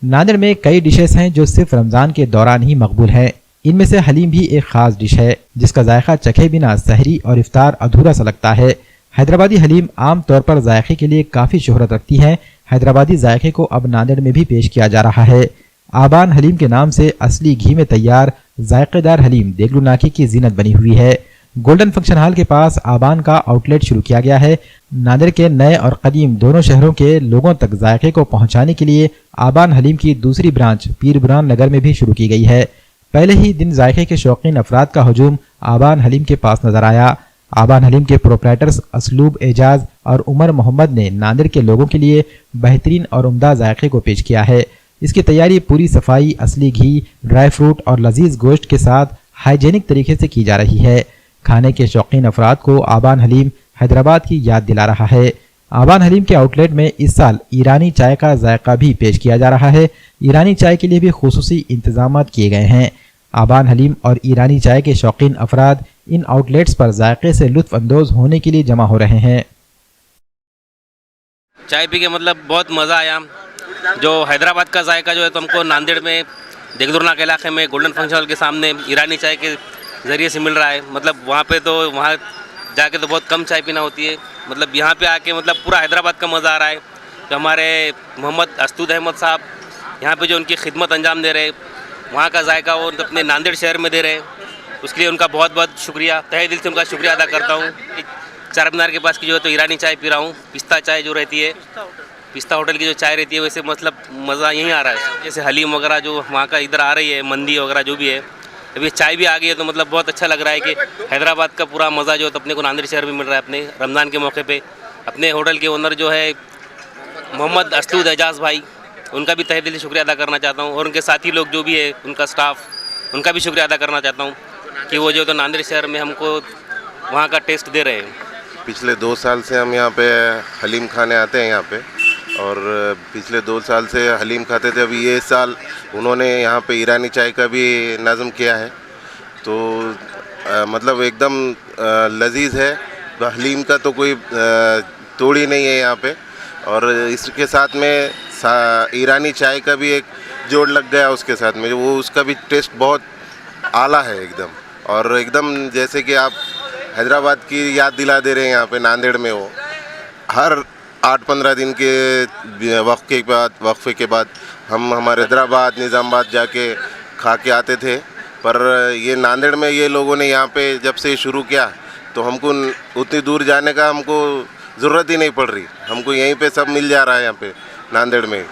नांदेड़ में कई डिशेस हैं जो सिर्फ रमजान के दौरान ही मकबूल हैं। इनमें से हलीम भी एक खास डिश है जिसका जायका चखे बिना सहरी और इफ्तार अधूरा सा लगता है। हैदराबादी हलीम आम तौर पर जायके के लिए काफी शोहरत रखती है। हैदराबादी जायके को अब नांदेड़ में भी पेश किया जा रहा है। आबान हलीम के नाम से असली घी में तैयार जायकेदार हलीम देगलू नाके की जीनत बनी हुई है। गोल्डन फंक्शन हॉल के पास आबान का आउटलेट शुरू किया गया है। नांदेड़ के नए और कदीम दोनों शहरों के लोगों तक जायके को पहुंचाने के लिए आबान हलीम की दूसरी ब्रांच पीर बुरहान नगर में भी शुरू की गई है। पहले ही दिन जायके के शौकीन अफराद का हजूम आबान हलीम के पास नजर आया। आबान हलीम के प्रोपराइटर्स असलूब एजाज और उमर मोहम्मद ने नांदेड़ के लोगों के लिए बेहतरीन और उम्दा जायके को पेश किया है। इसकी तैयारी पूरी सफाई, असली घी, ड्राई फ्रूट और लजीज गोश्त के साथ हाइजेनिक तरीके से की जा रही है। खाने के शौकीन अफराद को आबान हलीम हैदराबाद की याद दिला रहा है। आबान हलीम के आउटलेट में इस साल ईरानी चाय का जायका भी पेश किया जा रहा है। ईरानी चाय के लिए भी खुसूसी इंतजाम किए गए हैं। आबान हलीम और ईरानी चाय के शौकीन अफराद इन आउटलेट्स पर जायके से लुत्फ अंदोज होने के लिए जमा हो रहे हैं। चाय पी के मतलब बहुत मज़ा आया। जो हैदराबाद का जायका जो है तो हमको नांदेड़ में देगलूरनाक इलाके में गोल्डन फंक्शन हॉल के सामने ईरानी चाय के ज़रिए से मिल रहा है। मतलब वहाँ पे तो वहाँ जाके तो बहुत कम चाय पीना होती है। मतलब यहाँ पे आके मतलब पूरा हैदराबाद का मज़ा आ रहा है। तो हमारे मोहम्मद अस्तूद अहमद साहब यहाँ पे जो उनकी खिदमत अंजाम दे रहे हैं, वहाँ का जायका वो अपने नांदेड़ शहर में दे रहे हैं, उसके लिए उनका बहुत बहुत शुक्रिया, तहे दिल से उनका शुक्रिया अदा करता हूँ। चार मीनार के पास की जो है तो ईरानी चाय पी रहा हूँ। पिस्ता चाय जो रहती है, पिस्ता होटल की जो चाय रहती है, वैसे मतलब मज़ा यहीं आ रहा है। जैसे हलीम वगैरह जो वहाँ का इधर आ रही है, मंदी वगैरह जो भी है, अभी चाय भी आ गई है, तो मतलब बहुत अच्छा लग रहा है कि हैदराबाद का पूरा मज़ा जो है तो अपने को नांदेड़ शहर में मिल रहा है। अपने रमज़ान के मौके पे अपने होटल के ओनर जो है मोहम्मद असलूद एजाज भाई, उनका भी तहे दिल से शुक्रिया अदा करना चाहता हूँ। और उनके साथी लोग जो भी है, उनका स्टाफ, उनका भी शुक्रिया अदा करना चाहता हूँ कि वो जो तो नांदेड़ शहर में हमको वहाँ का टेस्ट दे रहे हैं। पिछले 2 साल से हम यहाँ पे हलीम खाने आते हैं यहाँ पे, और पिछले 2 साल से हलीम खाते थे। अभी ये साल उन्होंने यहाँ पे ईरानी चाय का भी नाज़म किया है, तो मतलब एकदम लजीज है। हलीम का तो कोई तोड़ ही नहीं है यहाँ पे। और इसके साथ में ईरानी चाय का भी एक जोड़ लग गया उसके साथ में, वो उसका भी टेस्ट बहुत आला है एकदम। और एकदम जैसे कि आप हैदराबाद की याद दिला दे रहे हैं यहाँ पे नांदेड़ में। वो हर 8-15 दिन के वक्फे के बाद हम हमारे हैदराबाद निज़ामाबाद जाके खा के आते थे, पर ये नांदेड़ में ये लोगों ने यहाँ पे जब से शुरू किया तो हमको उतनी दूर जाने का हमको ज़रूरत ही नहीं पड़ रही। हमको यहीं पे सब मिल जा रहा है यहाँ पे नांदेड़ में।